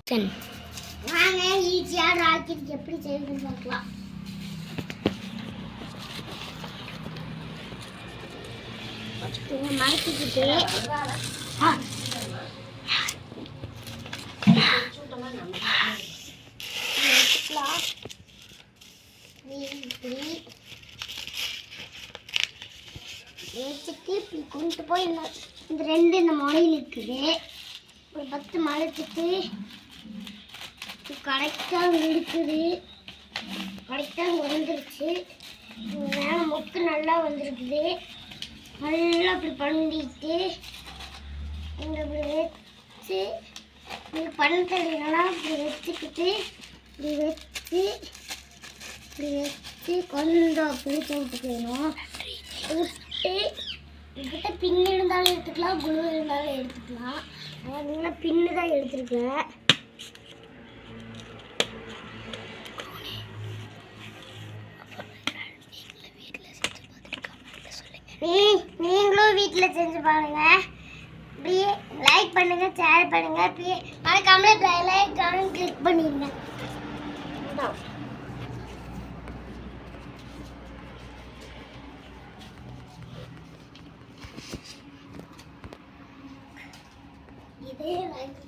சரி வாங்க ஈஸியாக ராக்கெட் எப்படி செய்யுதுன்னு பார்க்கலாம். மறைச்சிக்கிட்டு வச்சுட்டு இப்படி கொண்டு போய் இந்த ரெண்டு இந்த முனையில் இருக்குது. ஒரு 10 மலைச்சிட்டு கரெக்டாக அங்கே இருக்குது. கரெக்டாக அங்கே வந்துருச்சு. மேலே மொக்கு நல்லா வந்துருக்குது. நல்லா அப்படி பண்ணிட்டு இங்கே இப்படி வச்சு இப்படி பண்ண தெரியலனா இப்படி வச்சுக்கிட்டு இப்படி வச்சு கொஞ்சம் அப்படி போட்டுக்கணும். விட்டு இப்படிக்கிட்ட பின்னு இருந்தாலும் எடுத்துக்கலாம், குழு இருந்தாலும் எடுத்துக்கலாம். அதனால் பின்னு தான் எடுத்துருக்கேன். நீங்களும் வீட்டில் செஞ்சு பாருங்க. அப்படியே லைக் பண்ணுங்க, ஷேர் பண்ணுங்க. அப்படியே மறக்காம லைக் கிளிக் பண்ணிடுங்க. இதே லைக்